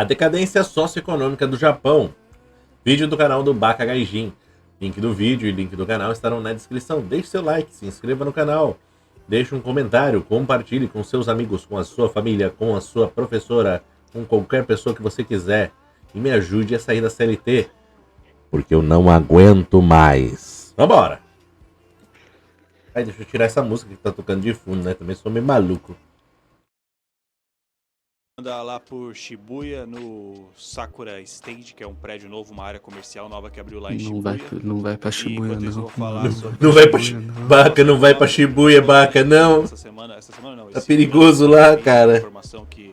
A decadência socioeconômica do Japão. Vídeo do canal do Baka Gaijin. Link do vídeo e link do canal estarão na descrição. Deixe seu like, se inscreva no canal, deixe um comentário, compartilhe com seus amigos, com a sua família, com a sua professora, com qualquer pessoa que você quiser. E me ajude a sair da CLT, porque eu não aguento mais. Vambora! Ai, deixa eu tirar essa música que tá tocando de fundo, né? Também sou meio maluco. Andar lá por Shibuya, no Sakura Stage, que é um prédio novo, uma área comercial nova que abriu lá em Shibuya. Não vai pra Shibuya, enquanto isso, eu não. vou falar sobre... Não vai pra Shibuya, Baka, não vai pra Shibuya, Baka, não. Essa semana não. Tá perigoso lá, cara. Informação que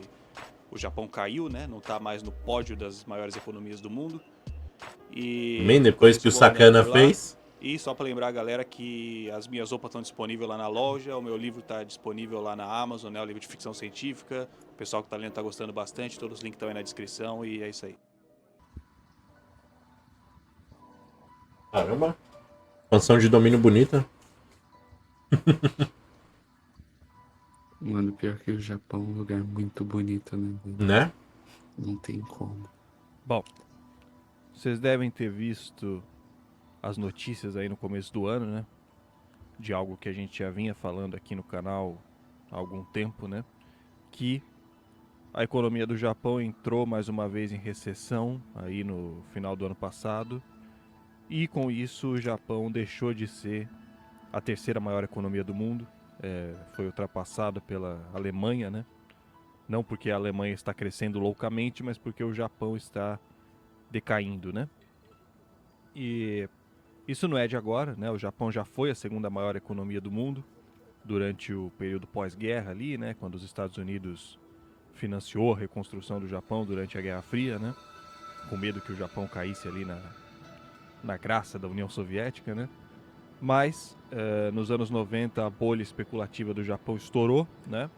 o Japão caiu, né? Não tá mais no pódio das maiores economias do mundo. E bem depois que o Sacana fez. E só para lembrar a galera que as minhas roupas estão disponíveis lá na loja, o meu livro está disponível lá na Amazon, né? O livro de ficção científica. O pessoal que tá lendo tá gostando bastante, todos os links estão aí na descrição e é isso aí. Caramba. Expansão de domínio bonita. Mano, pior que o Japão é um lugar muito bonito, né? Né? Não tem como. Bom, vocês devem ter visto as notícias aí no começo do ano, né? De algo que a gente já vinha falando aqui no canal há algum tempo, né? Que a economia do Japão entrou mais uma vez em recessão aí no final do ano passado. E com isso o Japão deixou de ser a terceira maior economia do mundo. Foi ultrapassada pela Alemanha, né? Não porque a Alemanha está crescendo loucamente, mas porque o Japão está decaindo, né? E isso não é de agora, né? O Japão já foi a segunda maior economia do mundo durante o período pós-guerra ali, né? Quando os Estados Unidos financiou a reconstrução do Japão durante a Guerra Fria, né? Com medo que o Japão caísse ali na graça da União Soviética, né? Mas nos anos 90 a bolha especulativa do Japão estourou, né?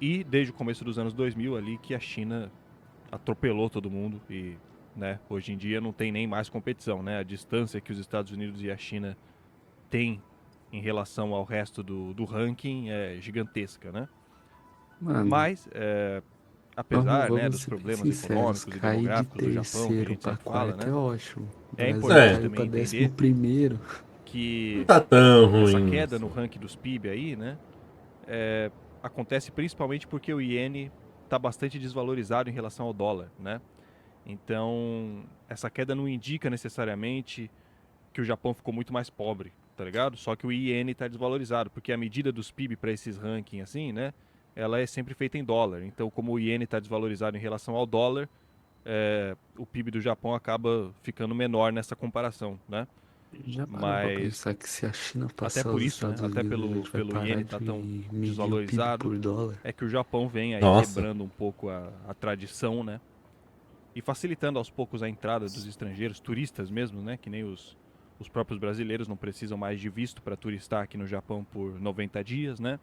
E desde o começo dos anos 2000 ali que a China atropelou todo mundo e, né, hoje em dia não tem nem mais competição, né? A distância que os Estados Unidos e a China têm em relação ao resto do ranking é gigantesca, né? Mano, Mas, apesar, né, dos ser problemas sinceros, econômicos e cair de demográficos do Japão, que a terceiro gente pra sempre fala, quarto né? é ótimo. O É Brasil importante caiu também pra entender 11º. que Não tá tão ruim. essa queda no ranking dos PIB aí, né, acontece principalmente porque o iene está bastante desvalorizado em relação ao dólar, né? Então, essa queda não indica necessariamente que o Japão ficou muito mais pobre, tá ligado? Só que o iene está desvalorizado, porque a medida dos PIB para esses rankings assim, né, ela é sempre feita em dólar. Então, como o iene está desvalorizado em relação ao dólar, o PIB do Japão acaba ficando menor nessa comparação, né? Já parou pra Mas pensar que se a China até passar por os isso, né, Estados até Unidos, a gente vai pelo parar iene de estar tão medir o PIB desvalorizado, por dólar? é que o Japão vem aí Nossa. quebrando um pouco a tradição, né? E facilitando aos poucos a entrada dos estrangeiros, turistas mesmo, né? Que nem os próprios brasileiros não precisam mais de visto para turistar aqui no Japão por 90 dias, né?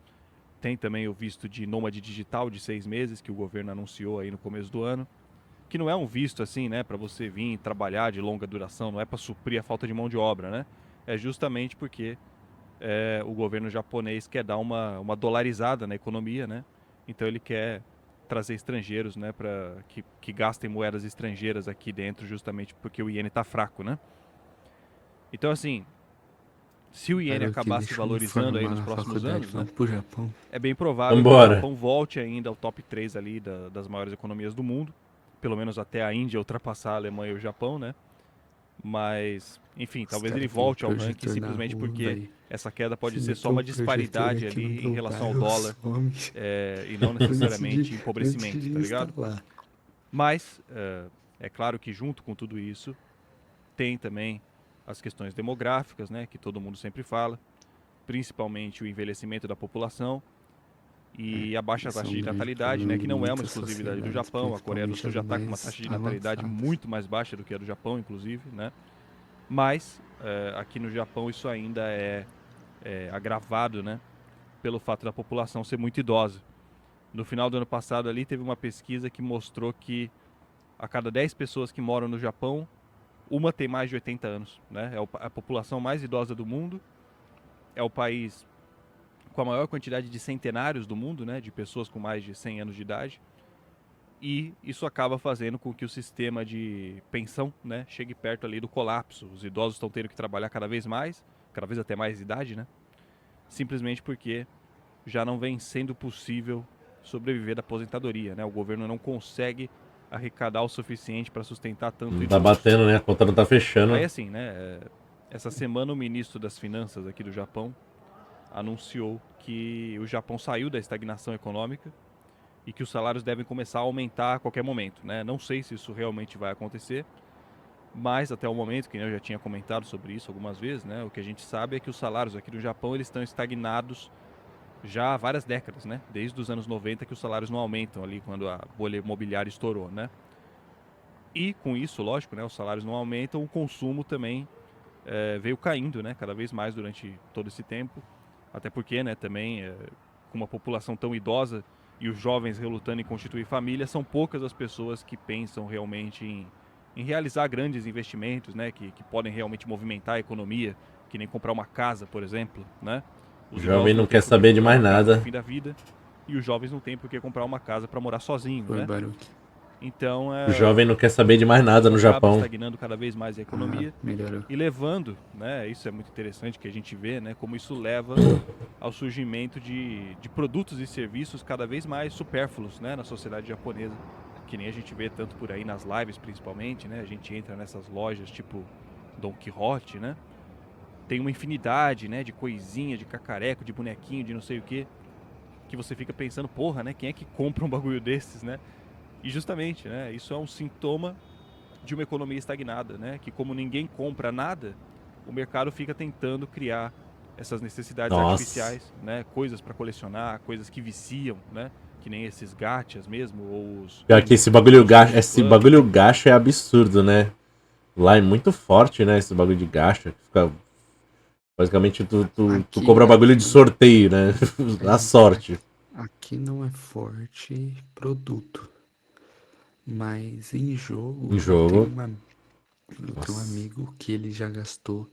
Tem também o visto de nômade digital de 6 meses que o governo anunciou aí no começo do ano, que não é um visto assim, né, para você vir trabalhar de longa duração, não é para suprir a falta de mão de obra, né? É justamente porque o governo japonês quer dar uma dolarizada na economia, né? Então ele quer trazer estrangeiros, né, para que gastem moedas estrangeiras aqui dentro, justamente porque o iene está fraco, né? Então assim, se o iene Garoto, acabar se deixa eu me valorizando aí formar nos na próximos faculdade, anos, né, vamos pro Japão. é bem provável Vambora. que o Japão volte ainda ao top 3 ali das maiores economias do mundo, pelo menos até a Índia ultrapassar a Alemanha e o Japão, né? Mas, enfim, talvez ele volte ao ranking simplesmente porque essa queda pode ser só uma disparidade ali em relação ao dólar e não necessariamente empobrecimento, tá ligado? Mas, é claro que junto com tudo isso, tem também as questões demográficas, né, que todo mundo sempre fala, principalmente o envelhecimento da população e a baixa taxa de natalidade, né, que não é uma exclusividade do Japão. A Coreia do Sul já está com uma taxa de natalidade muito mais baixa do que a do Japão, inclusive, né? Mas aqui no Japão isso ainda é agravado, né, pelo fato da população ser muito idosa. No final do ano passado ali teve uma pesquisa que mostrou que a cada 10 pessoas que moram no Japão, uma tem mais de 80 anos, né? É a população mais idosa do mundo, é o país com a maior quantidade de centenários do mundo, né, de pessoas com mais de 100 anos de idade. E isso acaba fazendo com que o sistema de pensão, né, chegue perto ali do colapso. Os idosos estão tendo que trabalhar cada vez mais, cada vez até mais idade, né? Simplesmente porque já não vem sendo possível sobreviver da aposentadoria, né? O governo não consegue arrecadar o suficiente para sustentar tanto Não tá idoso. batendo, né? A conta não tá fechando. Aí assim, né? Essa semana o ministro das Finanças aqui do Japão anunciou que o Japão saiu da estagnação econômica e que os salários devem começar a aumentar a qualquer momento, né? Não sei se isso realmente vai acontecer, mas até o momento, que eu já tinha comentado sobre isso algumas vezes, né? O que a gente sabe é que os salários aqui no Japão eles estão estagnados já há várias décadas, né? Desde os anos 90 que os salários não aumentam ali quando a bolha imobiliária estourou, né? E com isso, lógico, né? Os salários não aumentam, o consumo também veio caindo, né? Cada vez mais durante todo esse tempo, até porque, né? Também com uma população tão idosa e os jovens relutando em constituir família, são poucas as pessoas que pensam realmente em realizar grandes investimentos, né? Que podem realmente movimentar a economia, que nem comprar uma casa, por exemplo, né? O jovem não quer saber de mais nada. No fim da vida, e os jovens não têm por que comprar uma casa para morar sozinho, Foi né? Baruque. Então, O jovem não quer saber de mais nada no acaba Japão. estagnando cada vez mais a economia Melhorou. e levando, né? Isso é muito interessante que a gente vê, né? Como isso leva ao surgimento de produtos e serviços cada vez mais supérfluos, né? Na sociedade japonesa, que nem a gente vê tanto por aí nas lives, principalmente, né? A gente entra nessas lojas tipo Don Quixote, né? Tem uma infinidade, né, de coisinha, de cacareco, de bonequinho, de não sei o que você fica pensando, porra, né, quem é que compra um bagulho desses, né? E justamente, né, isso é um sintoma de uma economia estagnada, né, que como ninguém compra nada, o mercado fica tentando criar essas necessidades artificiais, né, coisas para colecionar, coisas que viciam, né, que nem esses gachas mesmo, ou os... Pior que esse bagulho gacha é absurdo, né? Lá é muito forte, né, esse bagulho de gacha. Fica... Basicamente, tu compra bagulho de sorteio, né? Na sorte. Aqui não é forte produto. Mas em jogo, Em jogo. eu tenho um amigo que ele já gastou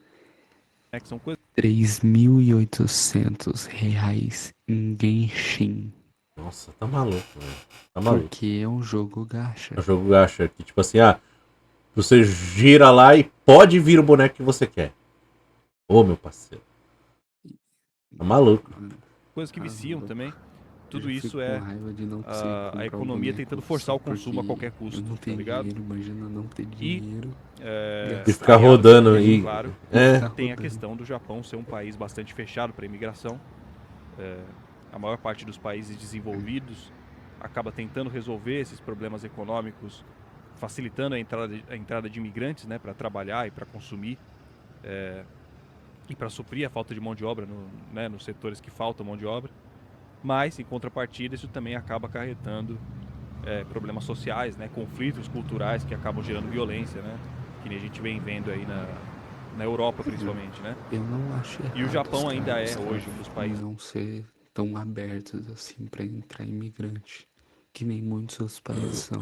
que são coisas... R$3.800 em Genshin. Nossa, tá maluco, velho. Tá maluco. Porque é um jogo gacha. É um jogo gacha. Que tipo assim, você gira lá e pode vir o boneco que você quer. Ô, meu parceiro. Tá maluco. Coisas que viciam também. Tudo Eu isso fico é com raiva de não conseguir comprar a economia boneco tentando forçar só o consumo a qualquer porque custo, eu não tá tenho ligado? dinheiro, imagina não ter dinheiro. E ficar rodando e e... claro, É. tem a questão do Japão ser um país bastante fechado para a imigração. A maior parte dos países desenvolvidos acaba tentando resolver esses problemas econômicos, facilitando a entrada de imigrantes, né, para trabalhar e para consumir, e para suprir a falta de mão de obra nos setores que faltam mão de obra. Mas, em contrapartida, isso também acaba acarretando problemas sociais, né, conflitos culturais que acabam gerando violência, né, que nem a gente vem vendo aí na Europa, principalmente, né? Eu não acho errado. E o Japão os ainda caras é hoje um dos países não ser tão abertos assim pra entrar imigrante, que nem muitos outros países são.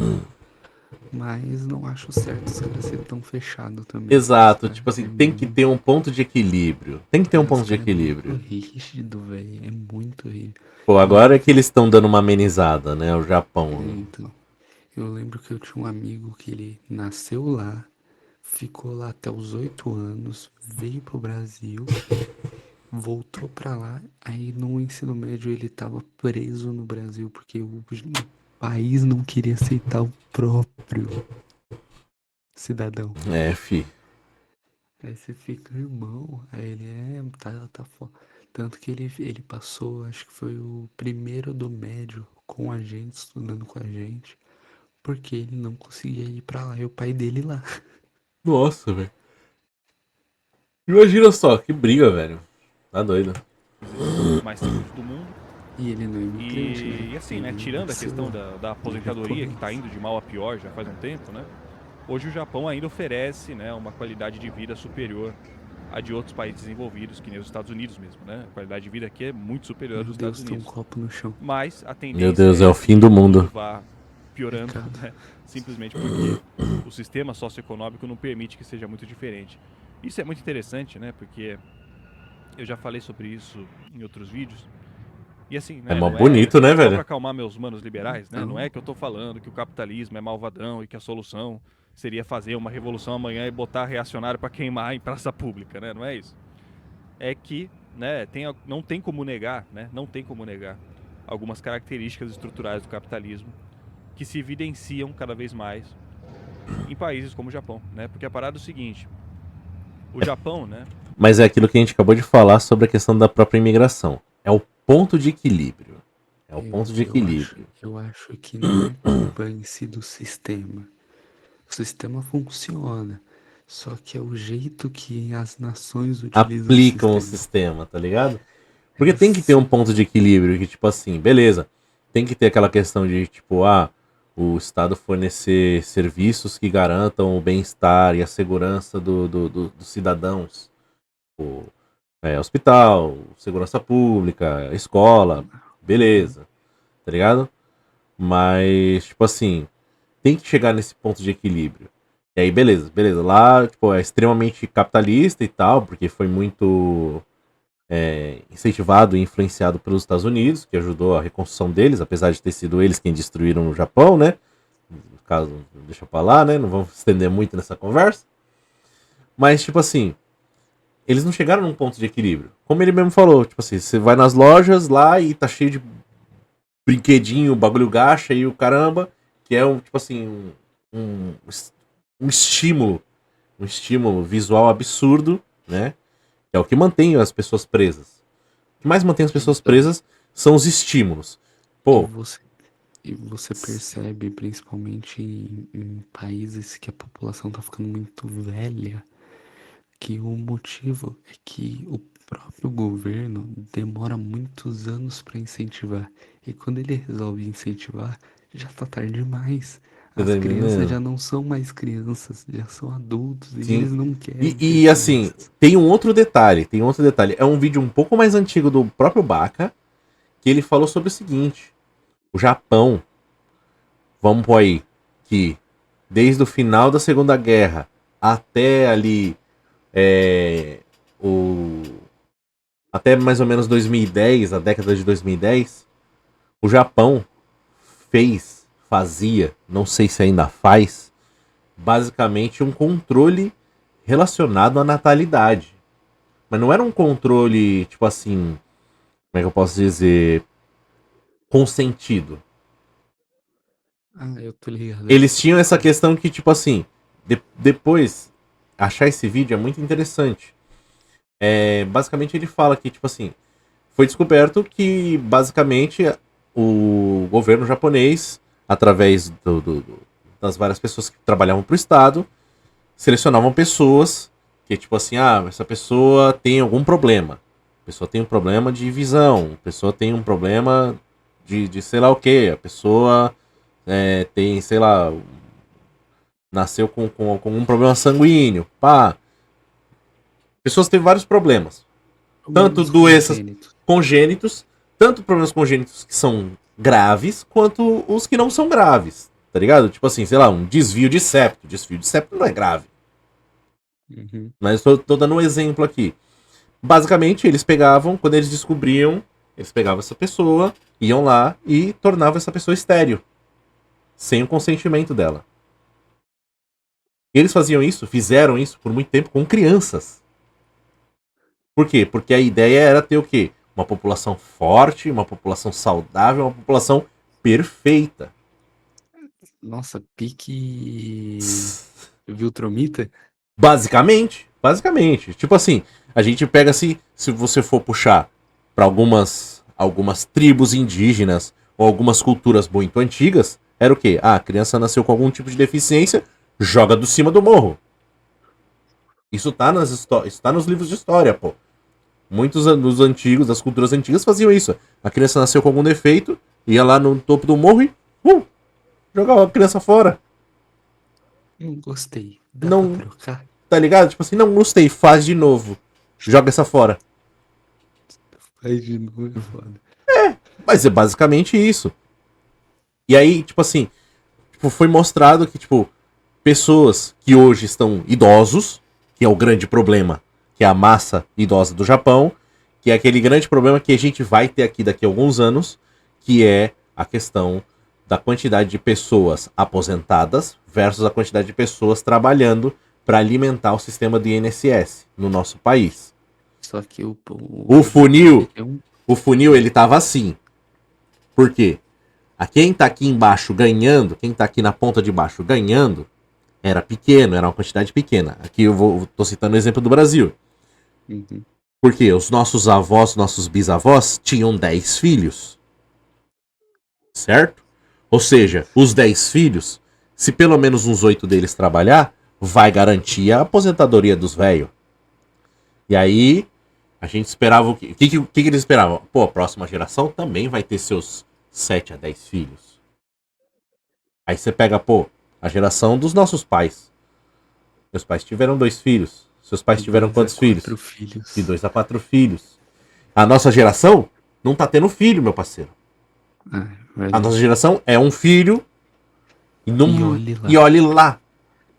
Mas não acho certo os caras serem tão fechados também. Exato, tipo assim, tem que ter um ponto de equilíbrio. Tem que ter um ponto de equilíbrio. É muito rígido, velho. É muito rígido. Pô, agora é que eles estão dando uma amenizada, né? O Japão. Então, eu lembro que eu tinha um amigo que ele nasceu lá, ficou lá até os 8 anos, veio pro Brasil, voltou pra lá, aí no ensino médio ele tava preso no Brasil porque o país não queria aceitar o próprio cidadão. É, fi. Aí você fica, irmão, aí ele tá foda. Tanto que ele passou, acho que foi o primeiro do médio com a gente, estudando com a gente, porque ele não conseguia ir pra lá, e o pai dele lá. Nossa, velho. Imagina só, que briga, velho. Tá doido. mais seguros do mundo. E ele não é imigrante, né? E assim, né, Ele tirando a nasceu questão lá. da aposentadoria, que japonês. está indo de mal a pior já faz um tempo, né? Hoje o Japão ainda oferece, né, uma qualidade de vida superior a de outros países desenvolvidos, que nem os Estados Unidos mesmo, né? A qualidade de vida aqui é muito superior à Meu dos Deus, Estados tem um Unidos. copo no chão. Mas a tendência Meu Deus, é o fim que do mundo. tudo vá piorando, né? Simplesmente porque o sistema socioeconômico não permite que seja muito diferente. Isso é muito interessante, né? Porque eu já falei sobre isso em outros vídeos. E assim, É né, mó não bonito, né, só velho? pra acalmar meus manos liberais, né? Não é que eu tô falando que o capitalismo é malvadão e que a solução seria fazer uma revolução amanhã e botar reacionário pra queimar em praça pública, né? Não é isso. É que, né, não tem como negar, né? Não tem como negar algumas características estruturais do capitalismo que se evidenciam cada vez mais em países como o Japão, né? Porque a parada é o seguinte, o Japão, né? Mas é aquilo que a gente acabou de falar sobre a questão da própria imigração. É o ponto de equilíbrio. É o ponto de equilíbrio. Eu acho que não é culpa em si do sistema. O sistema funciona, só que é o jeito que as nações utilizam o Aplicam o sistema. sistema, tá ligado? Porque É tem que ter um sim, ponto de equilíbrio que, tipo assim, beleza. Tem que ter aquela questão de, tipo, o Estado fornecer serviços que garantam o bem-estar e a segurança dos cidadãos. Tipo, hospital, segurança pública, escola, beleza, tá ligado? Mas, tipo assim, tem que chegar nesse ponto de equilíbrio. E aí, beleza, beleza. Lá, tipo, é extremamente capitalista e tal, porque foi muito incentivado e influenciado pelos Estados Unidos, que ajudou a reconstrução deles, apesar de ter sido eles quem destruíram o Japão, né? No caso, deixa pra lá, né? Não vamos estender muito nessa conversa. Mas, tipo assim, eles não chegaram num ponto de equilíbrio. Como ele mesmo falou, tipo assim, você vai nas lojas lá e tá cheio de brinquedinho, bagulho gacha e o caramba, que é um, tipo assim, um, um estímulo, um estímulo visual absurdo, né? Que é o que mantém as pessoas presas. O que mais mantém as pessoas então, presas são os estímulos. e Pô, você, e você percebe, principalmente em países que a população tá ficando muito velha, que o motivo é que o próprio governo demora muitos anos para incentivar. E quando ele resolve incentivar, já tá tarde demais. você tá As crianças entendendo? já não são mais crianças, já são adultos e Sim. eles não querem ser E assim, crianças. tem um outro detalhe, tem um outro detalhe. É um vídeo um pouco mais antigo do próprio Baca, que ele falou sobre o seguinte: o Japão, vamos pôr aí, que desde o final da Segunda Guerra até ali é, o até mais ou menos 2010, a década de 2010, o Japão fazia, não sei se ainda faz, basicamente um controle relacionado à natalidade. Mas não era um controle, tipo assim, como é que eu posso dizer, consentido. Ah, eu tô ligado. Eles tinham essa questão que, tipo assim, depois, achar esse vídeo é muito interessante. Basicamente ele fala que, tipo assim, foi descoberto que, basicamente, o governo japonês, através das várias pessoas que trabalhavam para o Estado, selecionavam pessoas que, tipo assim, essa pessoa tem algum problema. A pessoa tem um problema de visão, a pessoa tem um problema de sei lá o que, a pessoa tem, sei lá, nasceu com um problema sanguíneo, pá. Pessoas têm vários problemas. Tanto Problemas doenças congênitos. congênitos, tanto problemas congênitos que são graves, quanto os que não são graves. Tá ligado? Tipo assim, sei lá, um desvio de septo. Desvio de septo não é grave. Uhum. Mas eu tô dando um exemplo aqui. Basicamente, eles pegavam, quando eles descobriam, eles pegavam essa pessoa, iam lá e tornavam essa pessoa estéril. Sem o consentimento dela. E eles faziam isso, fizeram isso por muito tempo com crianças. Por quê? Porque a ideia era ter o quê? Uma população forte, uma população saudável, uma população perfeita. Nossa, pique Viltromita? Basicamente. Tipo assim, a gente pega se você for puxar para algumas tribos indígenas ou algumas culturas muito antigas, era o quê? A criança nasceu com algum tipo de deficiência, joga do cima do morro. Isso tá nos livros de história, pô. Muitos dos antigos, das culturas antigas faziam isso. A criança nasceu com algum defeito, ia lá no topo do morro e jogava a criança fora. Não gostei. Dá pra Não, trocar? tá ligado? Tipo assim, não gostei, faz de novo. Joga essa fora. Faz de novo, é foda. Mas é basicamente isso. E aí, tipo assim, foi mostrado que, tipo, pessoas que hoje estão idosos, que é o grande problema, que é a massa idosa do Japão, Que é aquele grande problema que a gente vai ter aqui daqui a alguns anos, que é a questão da quantidade de pessoas aposentadas versus a quantidade de pessoas trabalhando para alimentar o sistema do INSS no nosso país. Só que O funil, é um... o funil ele tava assim. Por quê? A quem tá aqui embaixo ganhando, quem tá aqui na ponta de baixo ganhando, era pequeno, era uma quantidade pequena. Aqui tô citando o exemplo do Brasil. Uhum. Porque os nossos avós, nossos bisavós tinham 10 filhos. Certo? Ou seja, os 10 filhos, se pelo menos uns 8 deles trabalhar, vai garantir a aposentadoria dos velhos. E aí, a gente esperava o quê? O que eles esperavam? Pô, a próxima geração também vai ter seus 7 a 10 filhos. Aí você pega, pô, a geração dos nossos pais. Meus pais tiveram 2 filhos. Seus pais tiveram quantos filhos? 4 filhos. De 2 a 4 filhos. A nossa geração não tá tendo filho, meu parceiro. A nossa geração é um filho e, e olhe lá.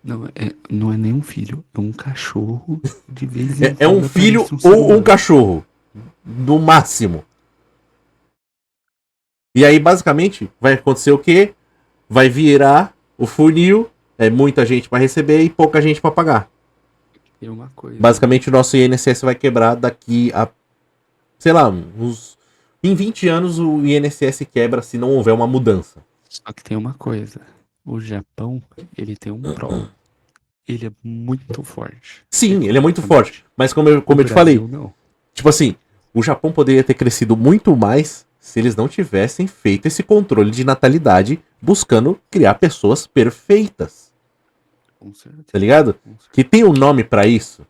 Não é nem um filho, é um cachorro de vez em É um filho ou um cachorro. No máximo. E aí, basicamente, vai acontecer o quê? Vai virar o funil, muita gente para receber e pouca gente para pagar. E uma coisa. Basicamente, o nosso INSS vai quebrar daqui a, sei lá, em 20 anos o INSS quebra se não houver uma mudança. Só que tem uma coisa. O Japão, ele tem um pró. Ele é muito forte. Sim, ele é muito forte. Mas como eu te falei, não. tipo assim, o Japão poderia ter crescido muito mais se eles não tivessem feito esse controle de natalidade buscando criar pessoas perfeitas. Com certeza. Tá ligado? Que tem um nome pra isso.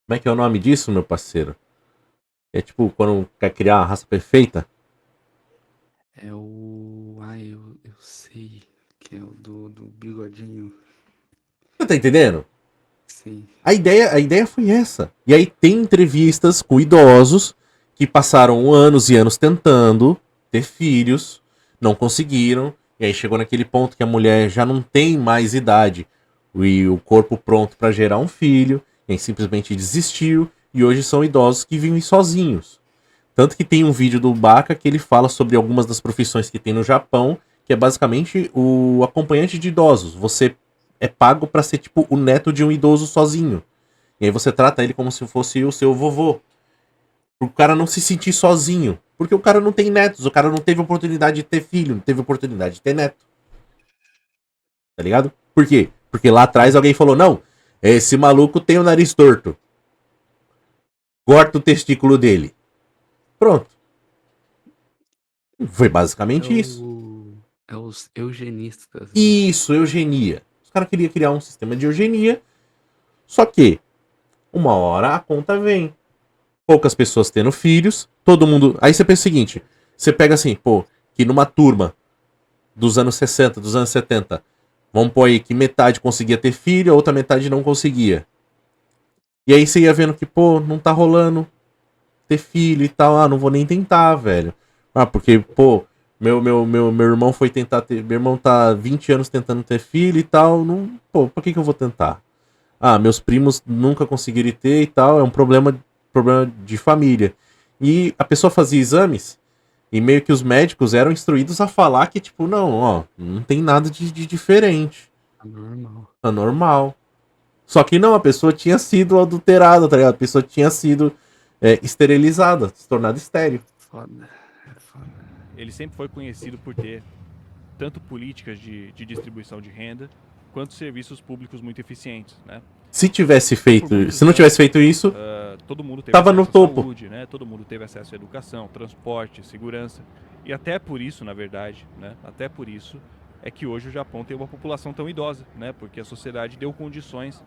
Como é que é o nome disso, meu parceiro? É tipo quando quer criar uma raça perfeita? É o... eu sei. Que é o do bigodinho. Você tá entendendo? Sim. A ideia foi essa. E aí tem entrevistas com idosos que passaram anos e anos tentando ter filhos, não conseguiram, e aí chegou naquele ponto que a mulher já não tem mais idade e o corpo pronto para gerar um filho, e aí simplesmente desistiu, e hoje são idosos que vivem sozinhos. Tanto que tem um vídeo do Baca que ele fala sobre algumas das profissões que tem no Japão, que é basicamente o acompanhante de idosos. Você é pago para ser tipo o neto de um idoso sozinho. E aí você trata ele como se fosse o seu vovô. O cara não se sentir sozinho. Porque o cara não tem netos, o cara não teve oportunidade de ter filho, não teve oportunidade de ter neto. Tá ligado? Por quê? Porque lá atrás alguém falou, não, esse maluco tem o nariz torto. Corta o testículo dele. Pronto. Foi basicamente isso. É os eugenistas. Né? Isso, eugenia. Os caras queriam criar um sistema de eugenia. Só que, uma hora a conta vem. Poucas pessoas tendo filhos, todo mundo... Aí você pensa o seguinte, você pega assim, pô, que numa turma dos anos 60, dos anos 70, vamos pôr aí que metade conseguia ter filho, a outra metade não conseguia. E aí você ia vendo que, pô, não tá rolando ter filho e tal, não vou nem tentar, velho. Porque, pô, meu irmão foi tentar ter... Meu irmão tá 20 anos tentando ter filho e tal, não... Pô, por que eu vou tentar? Meus primos nunca conseguiram ter e tal, é um problema de família. E a pessoa fazia exames e meio que os médicos eram instruídos a falar que, tipo, não tem nada de diferente. Tá normal. Só que não, a pessoa tinha sido adulterada, tá ligado? A pessoa tinha sido esterilizada, se tornada estéril. Foda. Ele sempre foi conhecido por ter tanto políticas de distribuição de renda, quanto serviços públicos muito eficientes, né? Se não tivesse feito isso, todo mundo teve tava acesso no topo. À saúde, né? Todo mundo teve acesso à educação, transporte, segurança. E até por isso, na verdade, né? Até por isso é que hoje o Japão tem uma população tão idosa, né? Porque a sociedade deu condições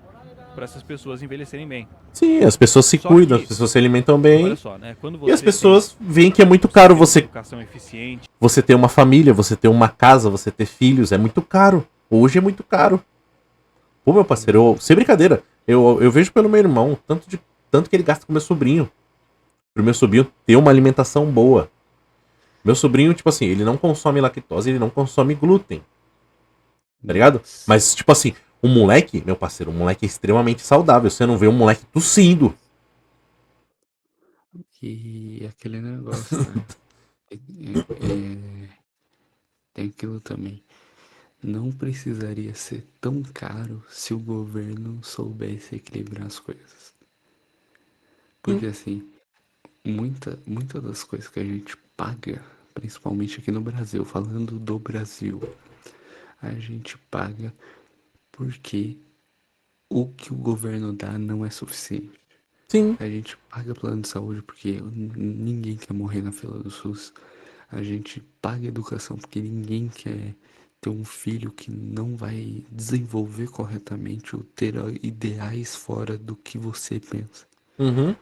para essas pessoas envelhecerem bem. Sim, as pessoas se cuidam, as pessoas se alimentam bem. Olha só, né? Quando você e as pessoas veem que é muito caro educação eficiente, você ter uma família, você ter uma casa, você ter filhos, é muito caro. Hoje é muito caro. Pô, meu parceiro, sem brincadeira, eu vejo pelo meu irmão, tanto que ele gasta com meu sobrinho. Pro meu sobrinho ter uma alimentação boa. Meu sobrinho, tipo assim, ele não consome lactose, ele não consome glúten. Tá ligado? Mas, tipo assim, o moleque, meu parceiro, o moleque é extremamente saudável. Você não vê um moleque tossindo. E aquele negócio, né? Tem aquilo também. Não precisaria ser tão caro se o governo soubesse equilibrar as coisas. Sim. Porque assim, muita das coisas que a gente paga, principalmente aqui no Brasil, falando do Brasil, a gente paga porque o que o governo dá não é suficiente. Sim. A gente paga plano de saúde porque ninguém quer morrer na fila do SUS. A gente paga educação porque ninguém quer ter um filho que não vai desenvolver corretamente ou ter ideais fora do que você pensa. Uhum.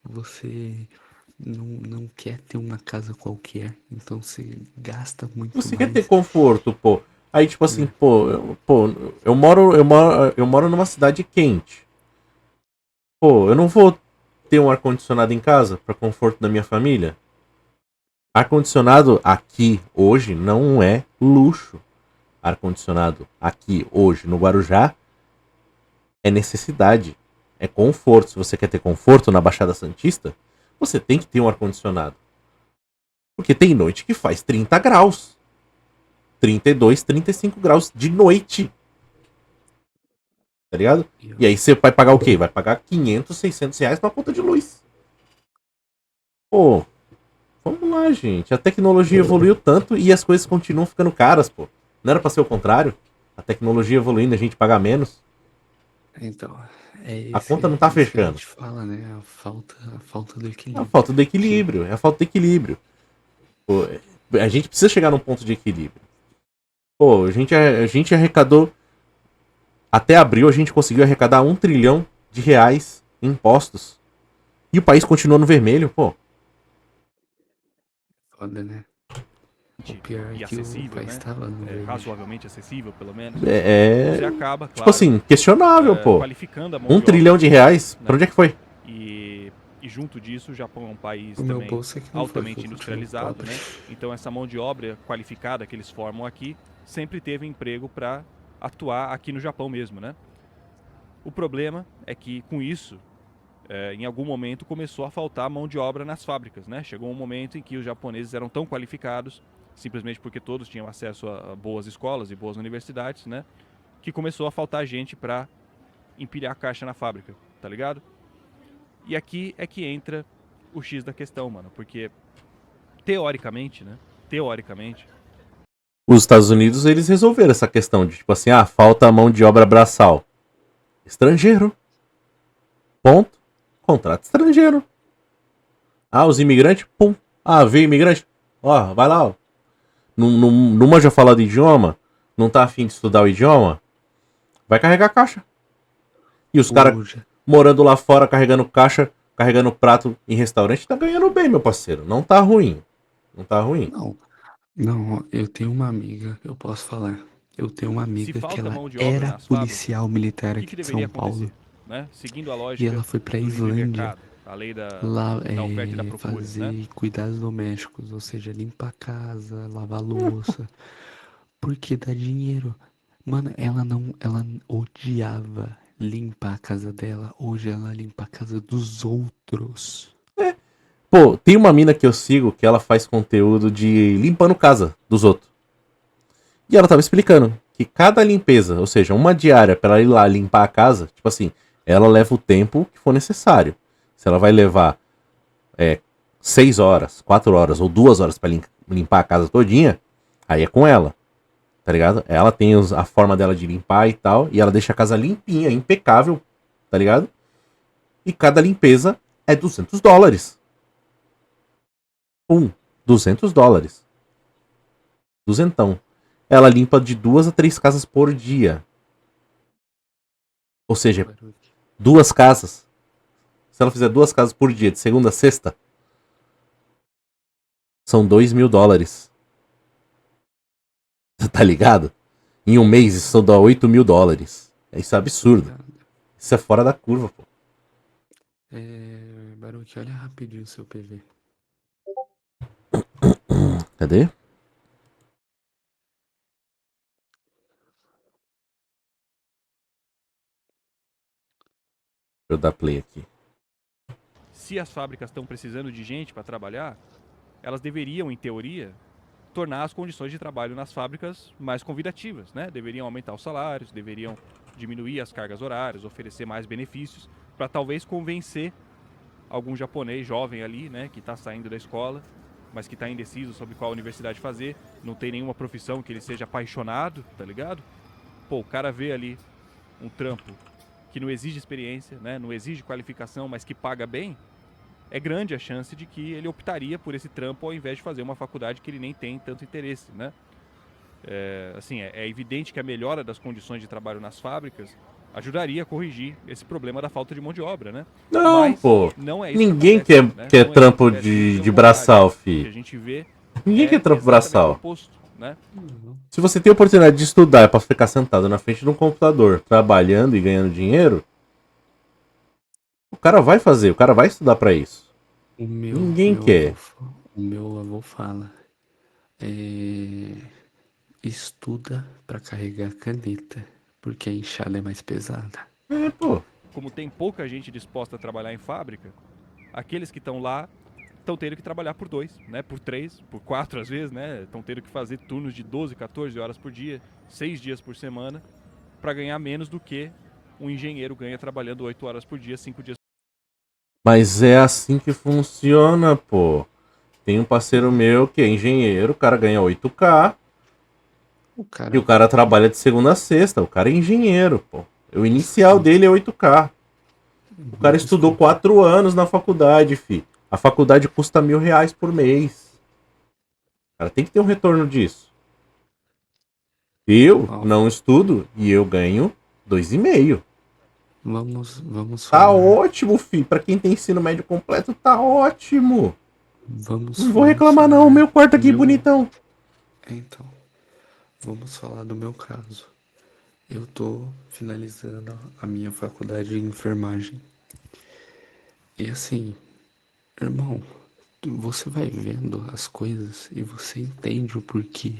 Você não quer ter uma casa qualquer, então você gasta muito Você quer ter mais, conforto, pô. Aí, tipo assim, né? eu moro numa cidade quente. Pô, eu não vou ter um ar-condicionado em casa para conforto da minha família? Ar-condicionado aqui hoje não é luxo. Ar-condicionado aqui hoje no Guarujá é necessidade. É conforto. Se você quer ter conforto na Baixada Santista, você tem que ter um ar-condicionado. Porque tem noite que faz 30 graus. 32, 35 graus de noite. Tá ligado? E E eu, aí você vai pagar o quê? Vai pagar 500, 600 reais pra conta de luz. Pô, vamos lá, gente. A tecnologia evoluiu tanto e as coisas continuam ficando caras, pô. Não era pra ser o contrário? A tecnologia evoluindo, a gente paga menos. então, é A conta não tá isso que a fechando. gente fala, né? A falta do É a equilíbrio. falta do Que equilíbrio. É a falta de equilíbrio. Pô, a gente precisa chegar num ponto de equilíbrio. Pô, a gente arrecadou. Até abril a gente conseguiu arrecadar 1 trilhão de reais em impostos. E o país continua no vermelho, pô. foda, né? O pior é E que o acessível, país né? estava no vermelho. Razoavelmente acessível, pelo menos. É. Você acaba, Tipo claro, assim, questionável, pô. qualificando a mão Um de obra, trilhão de reais? Pra né? onde é que foi? E, e junto disso, o Japão é um país O meu também bolso é que não foi, que altamente eu continuo industrializado, pobre. né? Então essa mão de obra qualificada que eles formam aqui sempre teve emprego para atuar aqui no Japão mesmo, né? O problema é que com isso, em algum momento começou a faltar mão de obra nas fábricas, né? Chegou um momento em que os japoneses eram tão qualificados, simplesmente porque todos tinham acesso a boas escolas e boas universidades, né? Que começou a faltar gente para empilhar a caixa na fábrica, tá ligado? E aqui é que entra o X da questão, mano, porque teoricamente, né? Teoricamente, Os Estados Unidos, eles resolveram essa questão de, tipo assim, falta mão de obra braçal. Estrangeiro. Ponto. Contrato estrangeiro. Os imigrantes, pum. Veio imigrante. Ó, vai lá, ó. Não manja falar do idioma? Não tá afim de estudar o idioma? Vai carregar a caixa. E os caras Hoje, morando lá fora, carregando caixa, carregando prato em restaurante, tá ganhando bem, meu parceiro. Não tá ruim. Não tá ruim. não, não, eu tenho uma amiga, eu posso falar. Eu tenho uma se amiga que falta ela mão de obra era nas fábricas, policial militar o aqui que de deveria São Paulo acontecer? Né? Seguindo a e ela lógica foi pra do livre Islândia mercado, a lei lá da oferta e da procura, né? fazer cuidados domésticos, ou seja, limpar a casa, lavar a louça, porque dá dinheiro. Mano, ela odiava limpar a casa dela, hoje ela limpa a casa dos outros. Pô, tem uma mina que eu sigo que ela faz conteúdo de limpando casa dos outros. E ela tava explicando que cada limpeza, ou seja, uma diária pra ela ir lá limpar a casa, tipo assim, ela leva o tempo que for necessário. Se ela vai levar 6 horas, 4 horas ou 2 horas pra limpar a casa todinha, aí é com ela, tá ligado? Ela tem a forma dela de limpar e tal, e ela deixa a casa limpinha, impecável, tá ligado? E cada limpeza é $200. 200 dólares. Duzentão. Ela limpa de 2 a 3 casas por dia. Ou seja, Barulho. 2 casas. Se ela fizer 2 casas por dia, de segunda a sexta, são $2.000. Tá ligado? Em um mês isso dá $8.000. Isso é Tô absurdo. ligado. Isso é fora da curva, pô. Baruque, olha rapidinho o seu PV. Cadê? Deixa eu dar play aqui. se as fábricas estão precisando de gente para trabalhar, elas deveriam, em teoria, tornar as condições de trabalho nas fábricas mais convidativas, né? Deveriam aumentar os salários, deveriam diminuir as cargas horárias, oferecer mais benefícios, para talvez convencer algum japonês jovem ali, né, que está saindo da escola, mas que está indeciso sobre qual universidade fazer, não tem nenhuma profissão que ele seja apaixonado, tá ligado? Pô, o cara vê ali um trampo que não exige experiência, né, não exige qualificação, mas que paga bem, é grande a chance de que ele optaria por esse trampo ao invés de fazer uma faculdade que ele nem tem tanto interesse, né? É evidente que a melhora das condições de trabalho nas fábricas ajudaria a corrigir esse problema da falta de mão de obra, né? Não, Mas pô. não é isso Ninguém que acontece, né? quer Não é trampo isso que acontece, de pelo braçal, contrário. O que fi. a gente vê Ninguém quer trampo exatamente o braçal. oposto, né? Se você tem a oportunidade de estudar é pra ficar sentado na frente de um computador, trabalhando e ganhando dinheiro, o cara vai fazer, o cara vai estudar pra isso. Ninguém quer. O meu avô fala, é, estuda pra carregar caneta, porque a enxada é mais pesada. É, pô. Como tem pouca gente disposta a trabalhar em fábrica, aqueles que estão lá estão tendo que trabalhar por 2, né? Por 3, por 4 às vezes, né? Estão tendo que fazer turnos de 12, 14 horas por dia, 6 dias por semana, para ganhar menos do que um engenheiro ganha trabalhando 8 horas por dia, 5 dias. Mas é assim que funciona, pô. Tem um parceiro meu que é engenheiro, o cara ganha 8K e o cara trabalha de segunda a sexta. O cara é engenheiro, pô. O inicial dele é 8K. O cara estudou 4 anos na faculdade, fi. A faculdade custa R$1.000 por mês. O cara tem que ter um retorno disso. Eu não estudo e eu ganho 2,5. Vamos Tá falar. ótimo, fi. Pra quem tem ensino médio completo, tá ótimo. Vamos Não vou reclamar não, o meu quarto aqui bonitão. Então, vamos falar do meu caso. Eu tô finalizando a minha faculdade de enfermagem. E assim, irmão, você vai vendo as coisas e você entende o porquê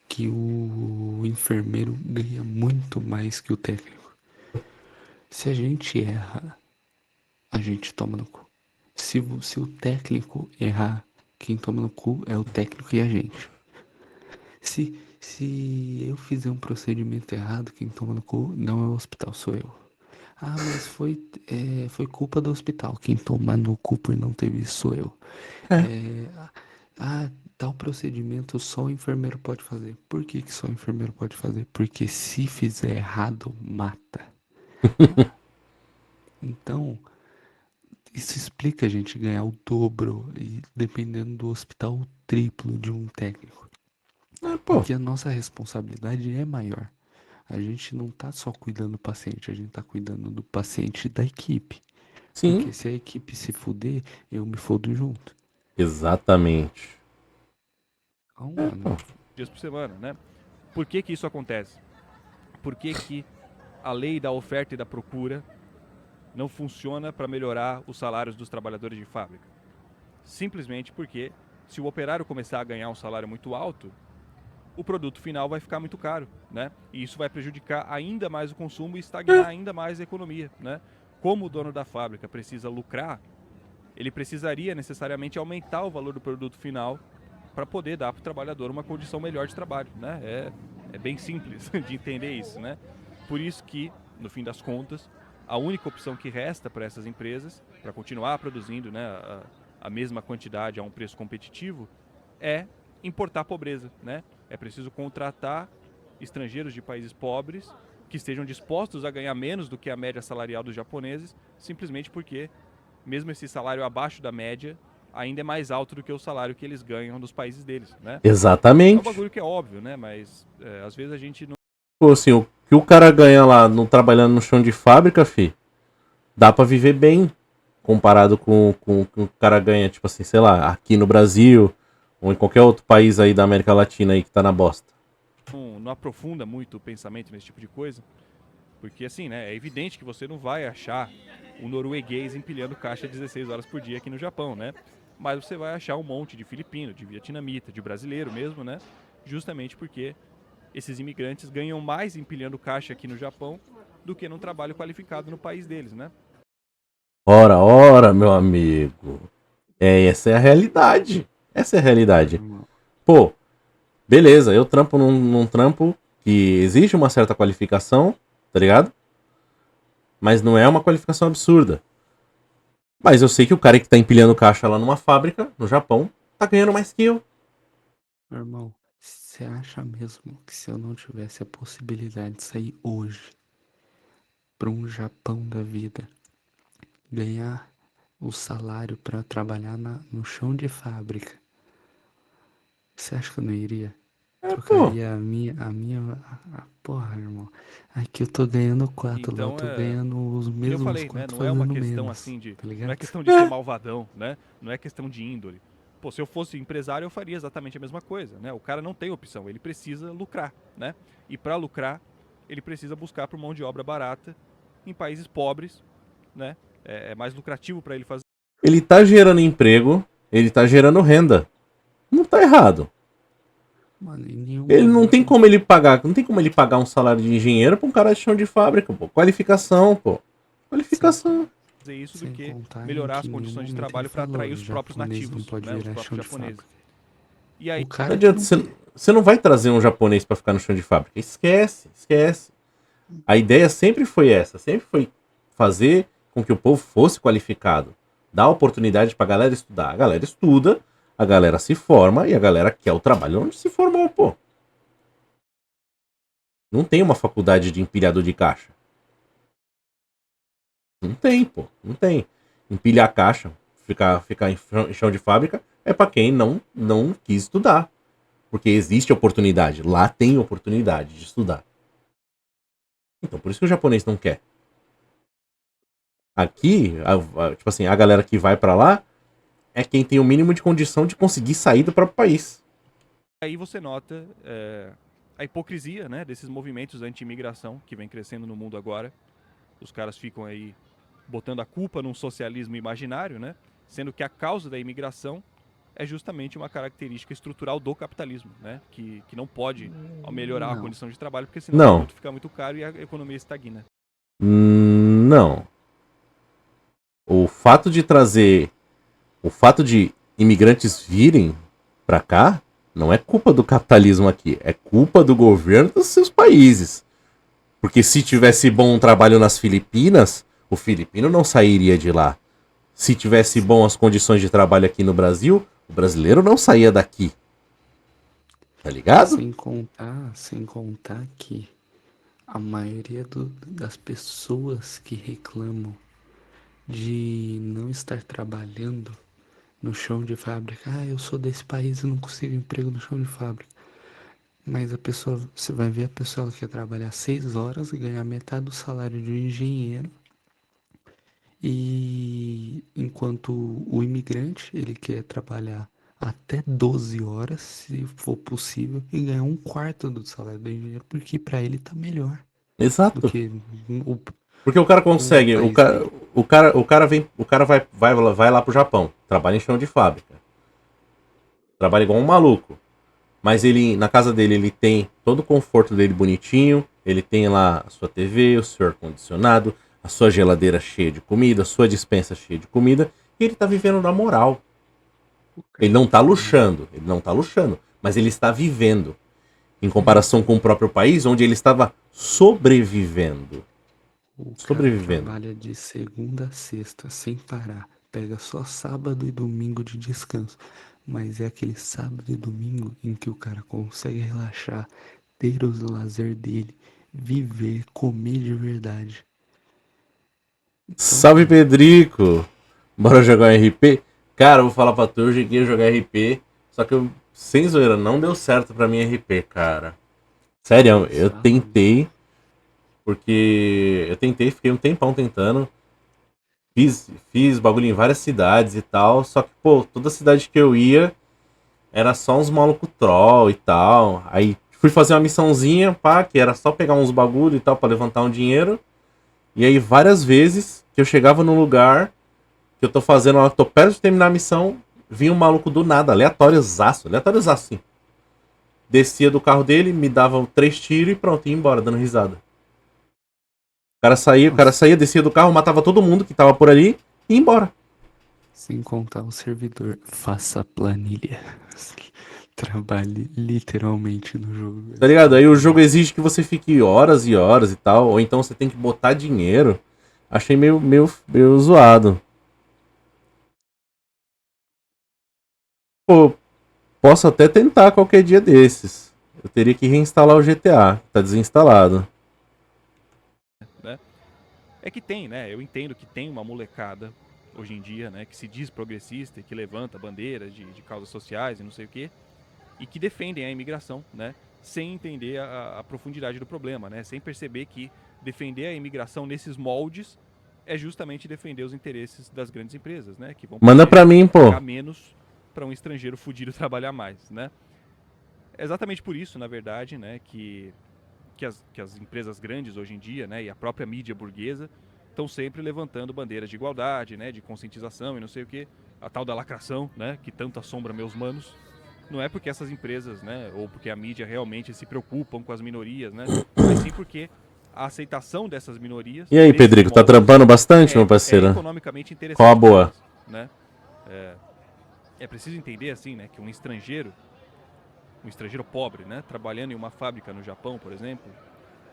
que o enfermeiro ganha muito mais que o técnico. Se a gente erra, a gente toma no cu. Se o técnico errar, quem toma no cu é o técnico e a gente. Se eu fizer um procedimento errado, quem toma no cu não é o hospital, sou eu. Ah, mas foi culpa do hospital. Quem toma no cu por não ter visto sou eu. Tal procedimento só o enfermeiro pode fazer. Por que só o enfermeiro pode fazer? Porque se fizer errado, mata. Então, isso explica a gente ganhar o dobro e, dependendo do hospital, o triplo de um técnico. Porque a nossa responsabilidade é maior. A gente não tá só cuidando do paciente, a gente tá cuidando do paciente e da equipe. Sim. Porque se a equipe se fuder, eu me fodo junto. Exatamente. Dias por semana, né? Por que isso acontece? Por que a lei da oferta e da procura não funciona para melhorar os salários dos trabalhadores de fábrica? Simplesmente porque se o operário começar a ganhar um salário muito alto, o produto final vai ficar muito caro, né? E isso vai prejudicar ainda mais o consumo e estagnar ainda mais a economia, né? Como o dono da fábrica precisa lucrar, ele precisaria necessariamente aumentar o valor do produto final para poder dar para o trabalhador uma condição melhor de trabalho, né? É bem simples de entender isso, né? Por isso que, no fim das contas, a única opção que resta para essas empresas, para continuar produzindo, né, a mesma quantidade a um preço competitivo, é importar pobreza, né? É preciso contratar estrangeiros de países pobres que estejam dispostos a ganhar menos do que a média salarial dos japoneses, simplesmente porque, mesmo esse salário abaixo da média, ainda é mais alto do que o salário que eles ganham nos países deles, né? Exatamente. É um bagulho que é óbvio, né? Mas às vezes a gente não... Pô, assim, o que o cara ganha lá trabalhando no chão de fábrica, fi, dá pra viver bem. Comparado com o que o cara ganha, tipo assim, sei lá, aqui no Brasil ou em qualquer outro país aí da América Latina aí que tá na bosta. Não aprofunda muito o pensamento nesse tipo de coisa, porque assim, né, é evidente que você não vai achar um norueguês empilhando caixa 16 horas por dia aqui no Japão, né? Mas você vai achar um monte de filipino, de vietnamita, de brasileiro mesmo, né? Justamente porque esses imigrantes ganham mais empilhando caixa aqui no Japão do que num trabalho qualificado no país deles, né? Ora, Ora, meu amigo. Essa é a realidade. Essa é a realidade. Pô, beleza, eu trampo num trampo que exige uma certa qualificação, tá ligado? Mas não é uma qualificação absurda. Mas eu sei que o cara que tá empilhando caixa lá numa fábrica, no Japão, tá ganhando mais que eu. Meu irmão, você acha mesmo que se eu não tivesse a possibilidade de sair hoje para um Japão da vida, ganhar o salário para trabalhar no chão de fábrica, você acha que eu não iria? Pô. Trocaria porra, irmão. Aqui eu tô ganhando 4, lá eu Então, tô ganhando os que nem eu mesmos falei, né? 4 Não é uma fazendo questão menos, assim de. tá Não é ligado? questão de ser malvadão, né? Não é questão de índole. Pô, se eu fosse empresário, eu faria exatamente a mesma coisa, né? O cara não tem opção, ele precisa lucrar, né? E para lucrar, ele precisa buscar por mão de obra barata em países pobres, né? É mais lucrativo para ele fazer. Ele tá gerando emprego, ele tá gerando renda. Não tá errado. Mano, em nenhum Ele não tem momento. como ele pagar, não tem como ele pagar um salário de engenheiro pra um cara de chão de fábrica, pô. Qualificação, pô. Qualificação. Fazer isso do Sem que contar em melhorar que as em nenhum condições de momento ele trabalho para falou, atrair os próprios japonês não nativos, pode né? Os virar próprios chão de japoneses. fábrica. E aí, O Não cara que adianta, não você não vai trazer um japonês pra ficar no chão de fábrica. Esquece, esquece. A ideia sempre foi essa, sempre foi fazer com que o povo fosse qualificado. Dar oportunidade pra galera estudar. A galera estuda, a galera se forma e a galera quer o trabalho onde se formou, pô. Não tem uma faculdade de empilhador de caixa. Não tem, pô. Não tem. Empilhar caixa, ficar em chão de fábrica, é pra quem não quis estudar. Porque existe oportunidade. Lá tem oportunidade de estudar. Então, por isso que o japonês não quer. Aqui, tipo assim, a galera que vai pra lá é quem tem o mínimo de condição de conseguir sair do próprio país. aí você nota a hipocrisia, né, desses movimentos anti-imigração que vem crescendo no mundo agora. Os caras ficam aí botando a culpa num socialismo imaginário, né, sendo que a causa da imigração é justamente uma característica estrutural do capitalismo, né, que não pode melhorar a Não. condição de trabalho, porque senão o Não. produto fica muito caro e a economia estagna. Não. O fato de imigrantes virem pra cá não é culpa do capitalismo aqui, é culpa do governo dos seus países. Porque se tivesse bom trabalho nas Filipinas, o filipino não sairia de lá. Se tivesse bom as condições de trabalho aqui no Brasil, o brasileiro não saía daqui. Tá ligado? Sem contar que a maioria das pessoas que reclamam de não estar trabalhando no chão de fábrica, eu sou desse país e não consigo emprego no chão de fábrica. Mas a pessoa, você vai ver a pessoa que quer trabalhar 6 horas e ganhar metade do salário de um engenheiro. E enquanto o imigrante, ele quer trabalhar até 12 horas, se for possível, e ganhar um quarto do salário do engenheiro, porque para ele tá melhor do Exato. que o, Porque o cara o consegue, país dele. o cara vai lá pro Japão, trabalha em chão de fábrica. Trabalha igual um maluco. Mas ele, na casa dele, ele tem todo o conforto dele bonitinho. Ele tem lá a sua TV, o seu ar-condicionado, a sua geladeira cheia de comida, a sua despensa cheia de comida. E ele tá vivendo na moral. Ele não tá luxando, mas ele está vivendo. Em comparação com o próprio país, onde ele estava sobrevivendo. O cara Sobrevivendo. trabalha de segunda a sexta sem parar. Pega só sábado e domingo de descanso. Mas é aquele sábado e domingo em que o cara consegue relaxar, ter os lazer dele, viver, comer de verdade. Então, Salve, Pedrico! Bora jogar um RP? Cara, eu vou falar pra tu, eu cheguei a jogar RP, só que eu, sem zoeira, não deu certo pra mim RP, cara. Sério, eu tentei, fiquei um tempão tentando, fiz bagulho em várias cidades e tal, só que, pô, toda cidade que eu ia, era só uns maluco troll e tal, aí fui fazer uma missãozinha, pá, que era só pegar uns bagulho e tal pra levantar um dinheiro, e aí várias vezes que eu chegava num lugar que eu tô fazendo, tô perto de terminar a missão, vinha um maluco do nada, aleatóriozaço, sim. Descia do carro dele, me dava 3 tiros e pronto, ia embora, dando risada. O cara saía, descia do carro, matava todo mundo que tava por ali e ia embora. Sem contar o servidor. Faça planilha. Trabalhe literalmente no jogo. Tá ligado? Aí o jogo exige que você fique horas e horas e tal, ou então você tem que botar dinheiro. Achei meio zoado. Pô, posso até tentar qualquer dia desses. Eu teria que reinstalar o GTA, tá desinstalado. Né? É que tem, né? Eu entendo que tem uma molecada hoje em dia, né? Que se diz progressista e que levanta bandeiras de causas sociais e não sei o quê. E que defendem a imigração, né? Sem entender a profundidade do problema, né? Sem perceber que defender a imigração nesses moldes é justamente defender os interesses das grandes empresas, né? Que vão Manda pra mim, pô. pagar menos para um estrangeiro fudido trabalhar mais, né? É exatamente por isso, na verdade, né? Que as empresas grandes hoje em dia, né? E a própria mídia burguesa estão sempre levantando bandeiras de igualdade, né? De conscientização e não sei o quê. A tal da lacração, né? Que tanto assombra meus manos. Não é porque essas empresas, né, ou porque a mídia realmente se preocupam com as minorias, né, mas sim porque a aceitação dessas minorias... E aí, Pedrico, tá trampando bastante, meu parceiro? É economicamente interessante. Qual a boa? Né? É preciso entender, assim, né, que um estrangeiro pobre, né, trabalhando em uma fábrica no Japão, por exemplo,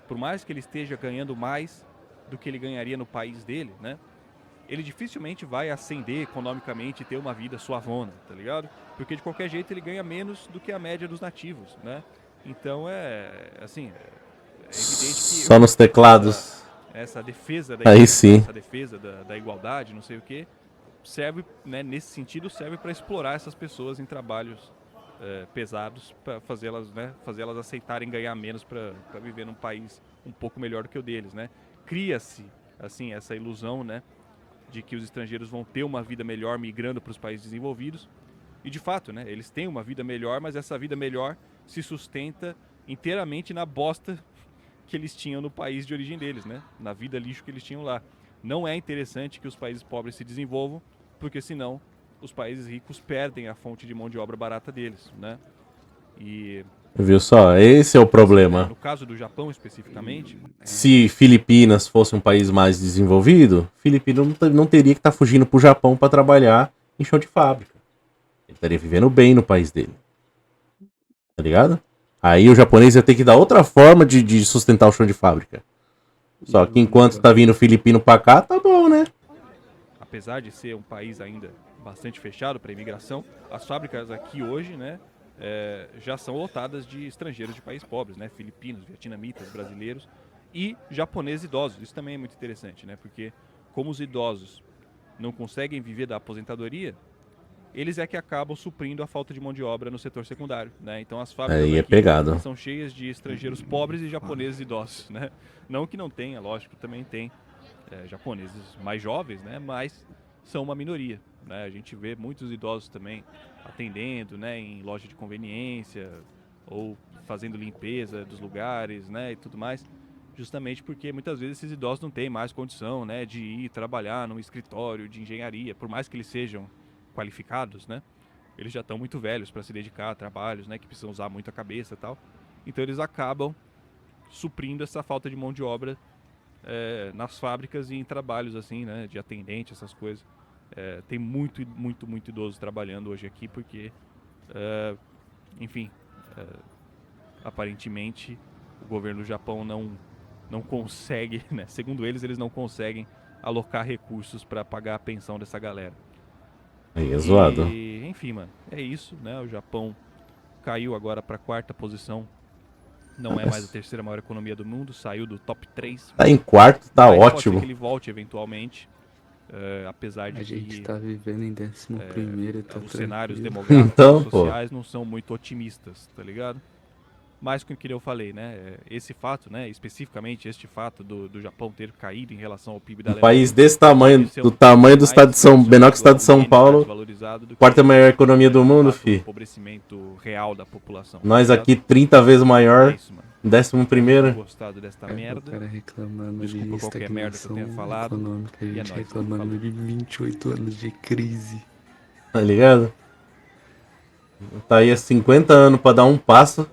por mais que ele esteja ganhando mais do que ele ganharia no país dele, né, ele dificilmente vai ascender economicamente e ter uma vida suavona, tá ligado? Porque de qualquer jeito ele ganha menos do que a média dos nativos, né? Então é evidente que só nos teclados. Essa defesa aí sim. Essa defesa da igualdade, não sei o quê, serve, né, nesse sentido, serve para explorar essas pessoas em trabalhos pesados, para fazê-las aceitarem ganhar menos para viver num país um pouco melhor do que o deles, né? Cria-se assim essa ilusão, né, de que os estrangeiros vão ter uma vida melhor migrando para os países desenvolvidos. E de fato, né, eles têm uma vida melhor, mas essa vida melhor se sustenta inteiramente na bosta que eles tinham no país de origem deles, né? Na vida lixo que eles tinham lá. Não é interessante que os países pobres se desenvolvam, porque senão os países ricos perdem a fonte de mão de obra barata deles, né? E viu só? Esse é o problema. no caso do Japão especificamente, se Filipinas fosse um país mais desenvolvido, Filipino não teria que estar fugindo pro Japão para trabalhar em chão de fábrica. Ele estaria vivendo bem no país dele. Tá ligado? Aí o japonês ia ter que dar outra forma de sustentar o chão de fábrica. Só que enquanto tá vindo filipino pra cá, tá bom, né? Apesar de ser um país ainda bastante fechado para imigração, as fábricas aqui hoje, né, já são lotadas de estrangeiros de países pobres, né, filipinos, vietnamitas, brasileiros e japoneses idosos. Isso também é muito interessante, né, porque como os idosos não conseguem viver da aposentadoria, eles é que acabam suprindo a falta de mão de obra no setor secundário, né? Então as fábricas aí é aqui pegado. são cheias de estrangeiros pobres e japoneses idosos, né? Não que não tenha, lógico, também tem japoneses mais jovens, né? Mas são uma minoria, né? A gente vê muitos idosos também atendendo, né? Em loja de conveniência ou fazendo limpeza dos lugares, né? E tudo mais, justamente porque muitas vezes esses idosos não têm mais condição, né? De ir trabalhar num escritório de engenharia, por mais que eles sejam qualificados, né? Eles já estão muito velhos para se dedicar a trabalhos, né? Que precisam usar muito a cabeça e tal. Então eles acabam suprindo essa falta de mão de obra nas fábricas e em trabalhos assim, né? De atendente, essas coisas. Tem muito idoso trabalhando hoje aqui porque, enfim, aparentemente o governo do Japão não consegue, né? Segundo eles não conseguem alocar recursos para pagar a pensão dessa galera. Aí é zoado. E, enfim, mano, é isso, né? O Japão caiu agora para a 4ª posição. Não é mais a 3ª maior economia do mundo, saiu do top 3. Tá em 4º, tá mas ótimo. Pode ser que ele volte eventualmente, apesar de A gente que tá vivendo em 11º, tá os cenários tranquilo. demográficos Então, e sociais não são muito otimistas, tá ligado? Mas com o que eu falei, né? Esse fato, né? Especificamente este fato do Japão ter caído em relação ao PIB da Um Alemanha. país desse tamanho, pode ser do tamanho do estado de São mais menor que o estado de São yen Paulo, desvalorizado do que 4ª maior economia do de mundo, fato, o fi. empobrecimento real da população. Nós tá ligado? aqui 30 vezes É maior, isso, mano. 11º. Gostado desta O merda. cara reclamando Desculpa de qualquer merda que eu tenha estagnação falado. econômica, a E é gente nóis, reclamando falou. de 28 anos de crise. Tá ligado? Tá aí há 50 anos pra dar um passo